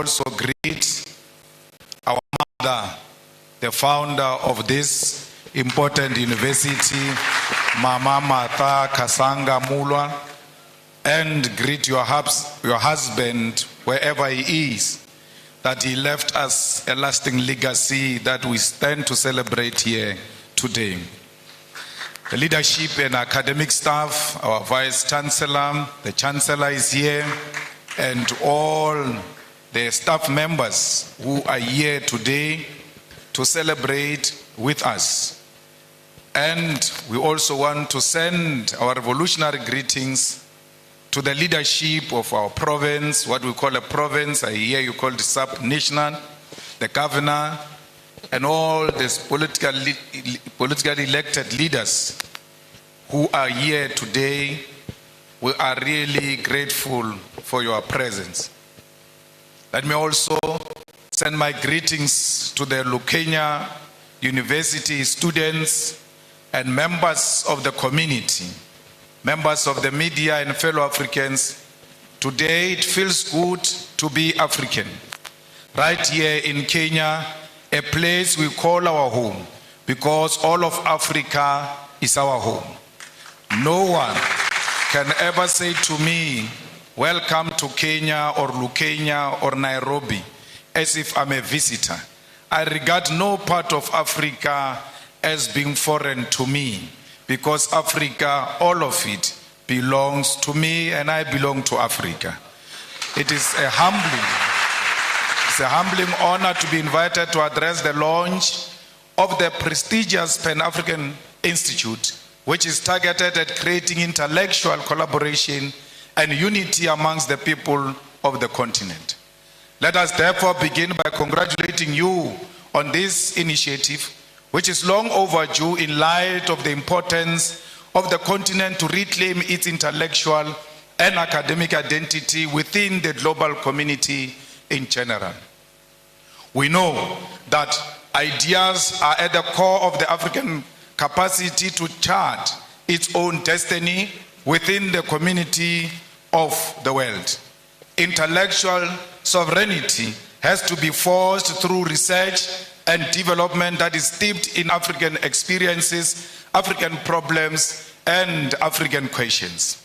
also greet our mother, the founder of this important university, Mama Martha Kasanga Mulwa, and greet your husband wherever he is, that he left us a lasting legacy that we stand to celebrate here today. The leadership and academic staff, our Vice Chancellor, the Chancellor is here, and all the staff members who are here today to celebrate with us. And we also want to send our revolutionary greetings to the leadership of our province, what we call a province, I hear you call it sub-national, the governor, and all these politically elected leaders who are here today. We are really grateful for your presence. Let me also send my greetings to the Lukenya University students and members of the community, members of the media and fellow Africans. Today it feels good to be African. Right here in Kenya, a place we call our home, because all of Africa is our home. No one can ever say to me, welcome to Kenya or Lukenya or Nairobi, as if I'm a visitor. I regard no part of Africa as being foreign to me, because Africa, all of it, belongs to me and I belong to Africa. It is a humbling honor to be invited to address the launch of the prestigious Pan-African Institute, which is targeted at creating intellectual collaboration and unity amongst the people of the continent. Let us therefore begin by congratulating you on this initiative, which is long overdue in light of the importance of the continent to reclaim its intellectual and academic identity within the global community in general. We know that ideas are at the core of the African capacity to chart its own destiny within the community of the world. Intellectual sovereignty has to be forged through research and development that is steeped in African experiences, African problems, and African questions.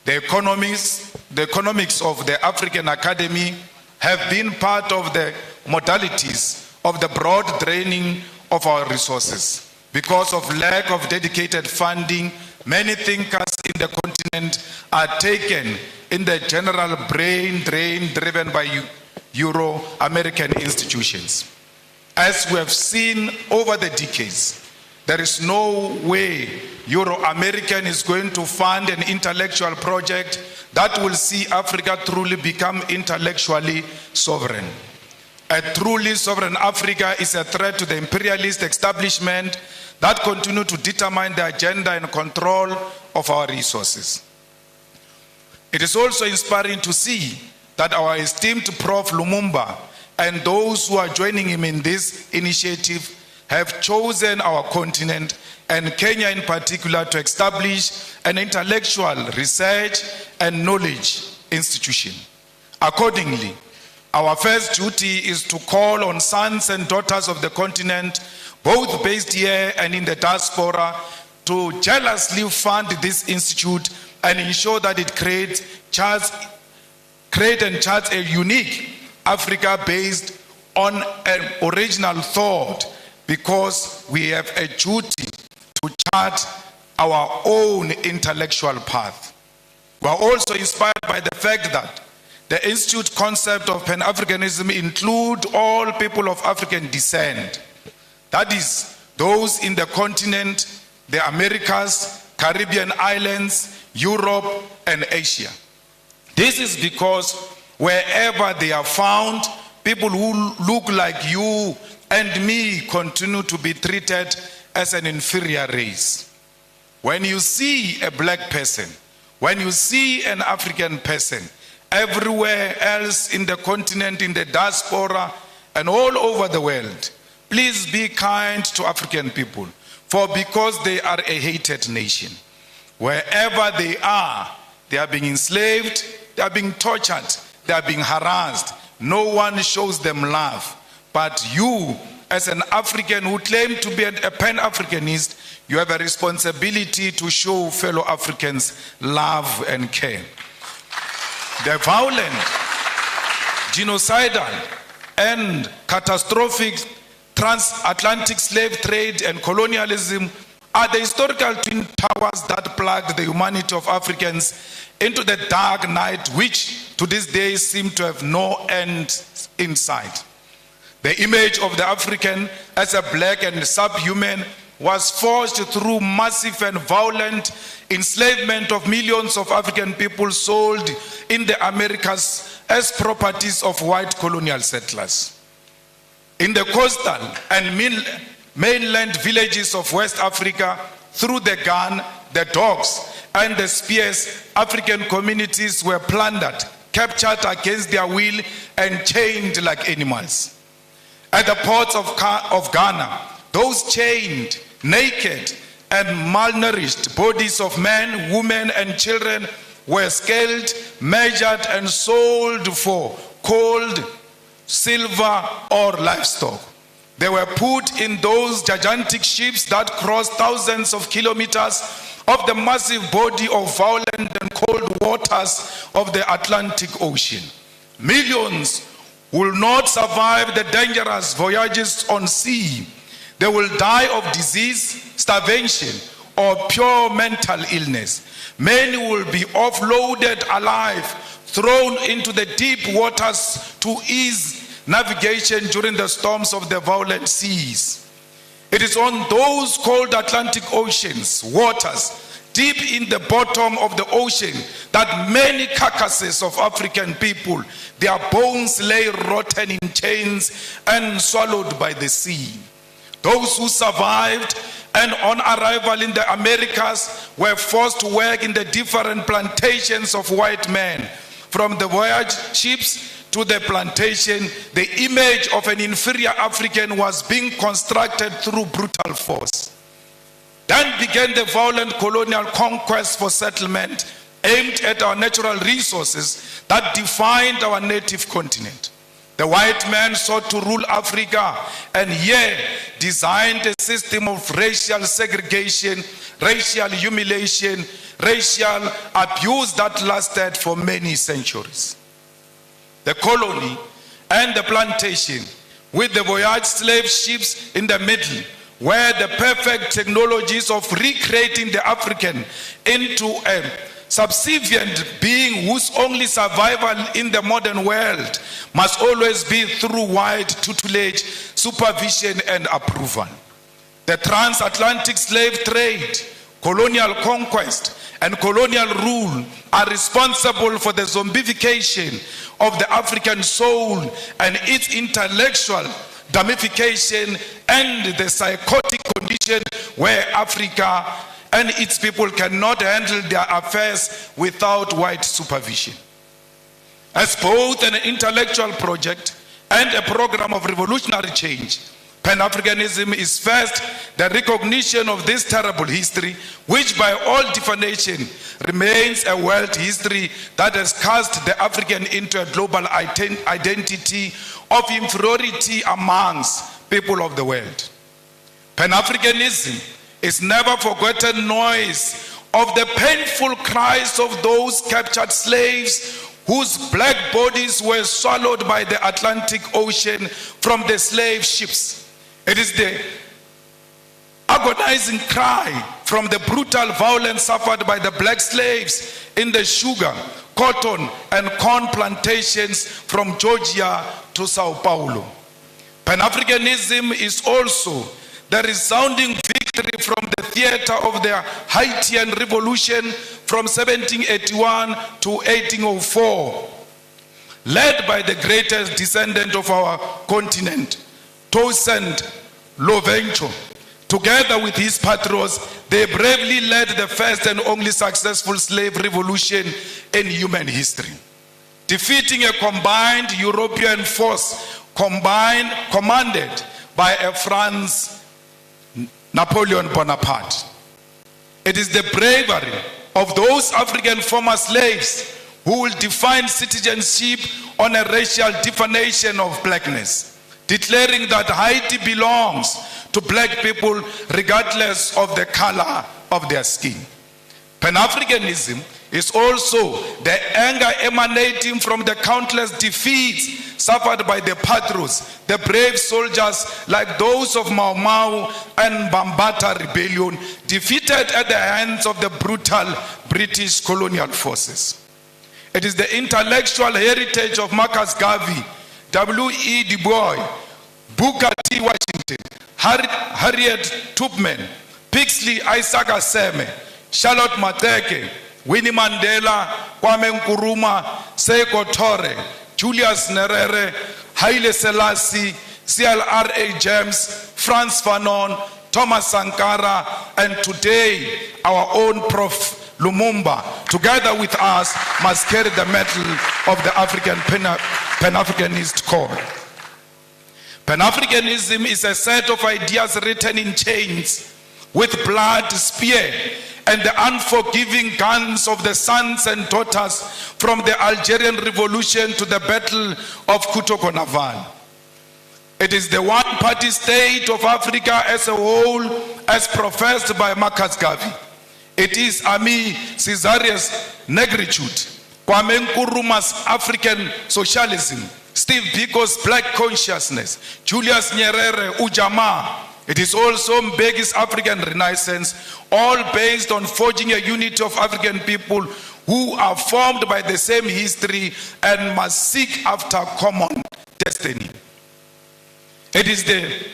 The economics of the African Academy have been part of the modalities of the broad draining of our resources. Because of lack of dedicated funding, many thinkers in the continent are taken in the general brain drain driven by Euro-American institutions. As we have seen over the decades, there is no way Euro-American is going to fund an intellectual project that will see Africa truly become intellectually sovereign. A truly sovereign Africa is a threat to the imperialist establishment that continue to determine the agenda and control of our resources. It is also inspiring to see that our esteemed Prof. Lumumba and those who are joining him in this initiative have chosen our continent, and Kenya in particular, to establish an intellectual research and knowledge institution. Accordingly, our first duty is to call on sons and daughters of the continent, both based here and in the diaspora, to jealously fund this institute and ensure that it create and charts a unique Africa based on an original thought, because we have a duty to chart our own intellectual path. We are also inspired by the fact that the Institute concept of Pan-Africanism include all people of African descent. That is, those in the continent, the Americas, Caribbean islands, Europe, and Asia. This is because wherever they are found, people who look like you and me continue to be treated as an inferior race. When you see a black person, when you see an African person, everywhere else in the continent, in the diaspora, and all over the world, please be kind to African people, for because they are a hated nation. Wherever they are being enslaved, they are being tortured, they are being harassed, no one shows them love. But you, as an African who claim to be a Pan-Africanist, you have a responsibility to show fellow Africans love and care. The violent, genocidal, and catastrophic transatlantic slave trade and colonialism are the historical twin towers that plugged the humanity of Africans into the dark night, which to this day seem to have no end in sight. The image of the African as a black and subhuman was forged through massive and violent enslavement of millions of African people sold in the Americas as properties of white colonial settlers. In the coastal and mainland villages of West Africa, through the gun, the dogs, and the spears, African communities were plundered, captured against their will, and chained like animals. At the ports of Ghana, those chained, naked, and malnourished bodies of men, women, and children were scaled, measured, and sold for gold, silver, or livestock. They were put in those gigantic ships that crossed thousands of kilometers of the massive body of violent and cold waters of the Atlantic Ocean. Millions will not survive the dangerous voyages on sea. They will die of disease, starvation, or pure mental illness. Many will be offloaded alive, thrown into the deep waters to ease navigation during the storms of the violent seas. It is on those cold Atlantic Ocean's waters, deep in the bottom of the ocean, that many carcasses of African people, their bones lay rotten in chains and swallowed by the sea. Those who survived and on arrival in the Americas were forced to work in the different plantations of white men. From the voyage ships to the plantation, the image of an inferior African was being constructed through brutal force. Then began the violent colonial conquest for settlement aimed at our natural resources that defined our native continent. The white man sought to rule Africa and here designed a system of racial segregation, racial humiliation, racial abuse that lasted for many centuries. The colony and the plantation, with the voyage slave ships in the middle, were the perfect technologies of recreating the African into a subservient being whose only survival in the modern world must always be through white tutelage, supervision, and approval. The transatlantic slave trade, colonial conquest, and colonial rule are responsible for the zombification of the African soul and its intellectual damnification and the psychotic condition where Africa and its people cannot handle their affairs without white supervision. As both an intellectual project and a program of revolutionary change, Pan-Africanism is first the recognition of this terrible history, which by all definition remains a world history that has cast the African into a global identity of inferiority amongst people of the world. Pan-Africanism is never forgotten noise of the painful cries of those captured slaves whose black bodies were swallowed by the Atlantic Ocean from the slave ships. It is the agonizing cry from the brutal violence suffered by the black slaves in the sugar, cotton, and corn plantations from Georgia to Sao Paulo. Pan-Africanism is also the resounding victory from the theater of the Haitian Revolution from 1781 to 1804, led by the greatest descendant of our continent, Toussaint Louverture. Together with his patrons, they bravely led the first and only successful slave revolution in human history, defeating a combined European force commanded by a France Napoleon Bonaparte. It is the bravery of those African former slaves who will define citizenship on a racial definition of blackness, declaring that Haiti belongs to black people regardless of the color of their skin. Pan-Africanism is also the anger emanating from the countless defeats suffered by the patriots, the brave soldiers like those of Mau Mau and Bambata rebellion, defeated at the hands of the brutal British colonial forces. It is the intellectual heritage of Marcus Garvey, W.E. Du Bois, Booker T. Washington, Harriet Tubman, Pixley Isaac Aseme, Charlotte Mateke, Winnie Mandela, Kwame Nkrumah, Seiko Tore, Julius Nyerere, Haile Selassie, CLRA James, Frantz Fanon, Thomas Sankara, and today our own Prof. Lumumba, together with us, must carry the mantle of the African Pan-Africanist call. Pan-Africanism is a set of ideas written in chains with blood, spear, and the unforgiving guns of the sons and daughters from the Algerian Revolution to the Battle of Kutoko-Naval. It is the one-party state of Africa as a whole, as professed by Marcus Garvey. It is Ami Caesarius' negritude, Kwame Nkrumah's African socialism, Steve Biko's black consciousness, Julius Nyerere, Ujamaa. It is also Mbeki's African Renaissance, all based on forging a unity of African people who are formed by the same history and must seek after common destiny. It is the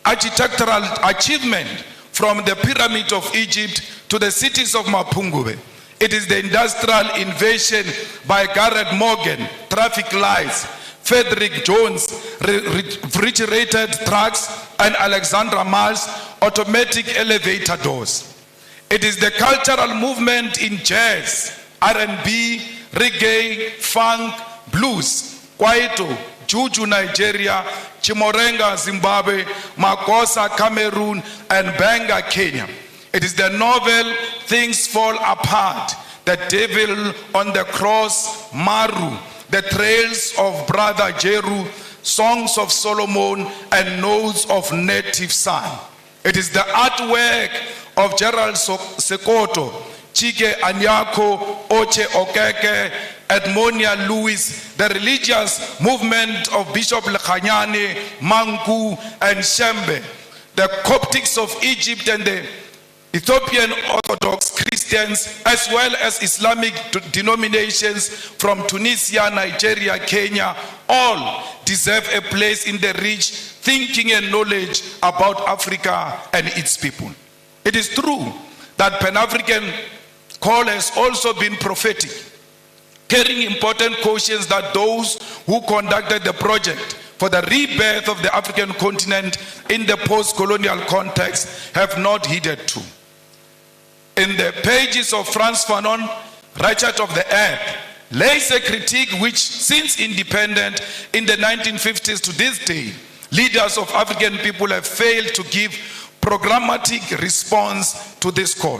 architectural achievement from the pyramid of Egypt to the cities of Mapungubwe. It is the industrial invasion by Garrett Morgan, traffic lights, Frederick Jones, refrigerated trucks, and Alexandra Miles, automatic elevator doors. It is the cultural movement in jazz, R&B, reggae, funk, blues, kwaito, juju Nigeria, chimorenga Zimbabwe, makosa Cameroon, and banga Kenya. It is the novel Things Fall Apart, The Devil on the Cross, Maru, The Trails of Brother Jeru, Songs of Solomon, and Notes of Native Son. It is the artwork of Gerald Sekoto, Chike Anyako, Oche Okeke, Edmonia Lewis, the religious movement of Bishop Lekhanyane, Manku, and Shembe, the Coptics of Egypt and the Ethiopian Orthodox Christians, as well as Islamic denominations from Tunisia, Nigeria, Kenya, all deserve a place in the rich thinking and knowledge about Africa and its people. It is true that Pan-African call has also been prophetic, carrying important cautions that those who conducted the project for the rebirth of the African continent in the post-colonial context have not heeded to. In the pages of Frantz Fanon, Ratchet of the Earth, lays a critique which, since independent in the 1950s to this day, leaders of African people have failed to give programmatic response to this call.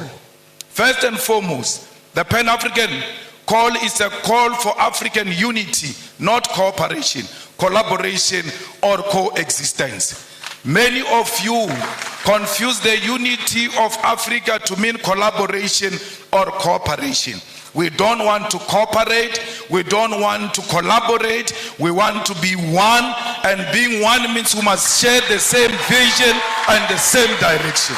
First and foremost, the Pan-African call is a call for African unity, not cooperation, collaboration, or coexistence. Many of you confuse the unity of Africa to mean collaboration or cooperation. We don't want to cooperate, we don't want to collaborate, we want to be one, and being one means we must share the same vision and the same direction.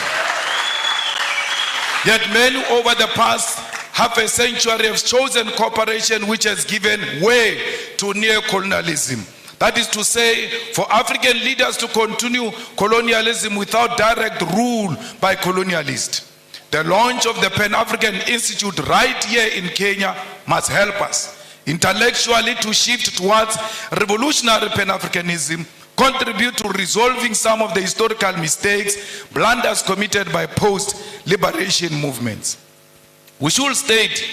Yet many over the past half a century have chosen cooperation which has given way to neo-colonialism. That is to say, for African leaders to continue colonialism without direct rule by colonialists. The launch of the Pan-African Institute right here in Kenya must help us intellectually to shift towards revolutionary Pan-Africanism, contribute to resolving some of the historical mistakes, blunders committed by post-liberation movements. We should state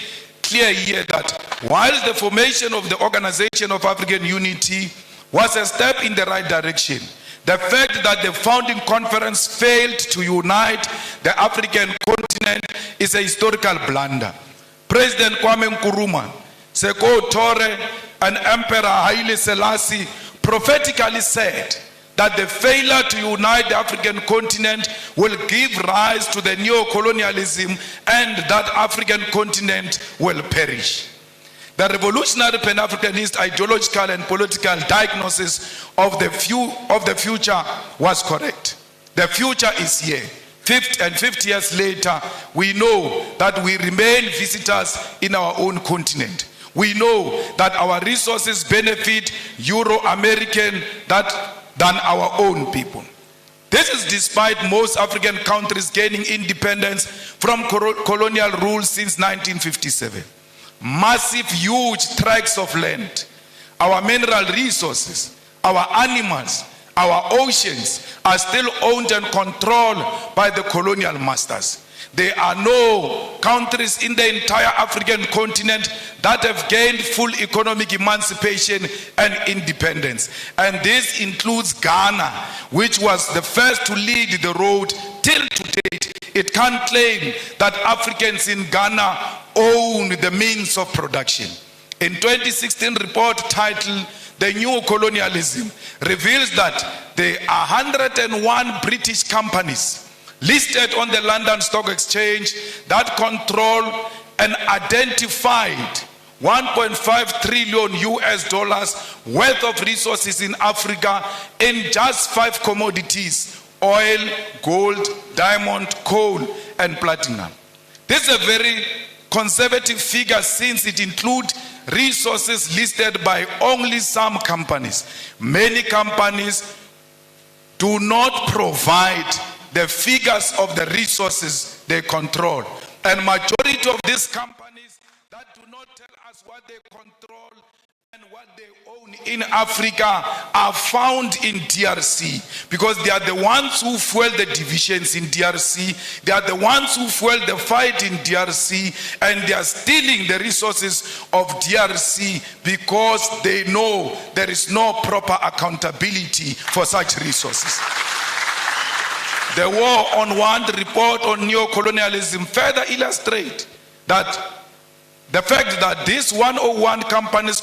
clear here that while the formation of the Organization of African Unity was a step in the right direction, the fact that the founding conference failed to unite the African continent is a historical blunder. President Kwame Nkrumah, Sekou Toure, and Emperor Haile Selassie prophetically said that the failure to unite the African continent will give rise to the neo-colonialism and that African continent will perish. The revolutionary Pan-Africanist ideological and political diagnosis of the future was correct. The future is here. 50 years later, we know that we remain visitors in our own continent. We know that our resources benefit Euro-American than our own people. This is despite most African countries gaining independence from colonial rule since 1957. Massive, huge tracts of land, our mineral resources, our animals, our oceans are still owned and controlled by the colonial masters. There are no countries in the entire African continent that have gained full economic emancipation and independence. And this includes Ghana, which was the first to lead the road. Till to date, it can't claim that Africans in Ghana own the means of production. In 2016 report titled The New Colonialism reveals that there are 101 British companies listed on the London Stock Exchange that control an identified $1.5 trillion worth of resources in Africa in just 5 commodities: oil, gold, diamond, coal, and platinum. This is a very conservative figure since it includes resources listed by only some companies. Many companies do not provide the figures of the resources they control. And majority of these companies that do not tell us what they control and what they own in Africa are found in DRC, because they are the ones who fuel the divisions in DRC. They are the ones who fuel the fight in DRC, and they are stealing the resources of DRC because they know there is no proper accountability for such resources. The War on Want report on neo-colonialism further illustrates that the fact that these 101 companies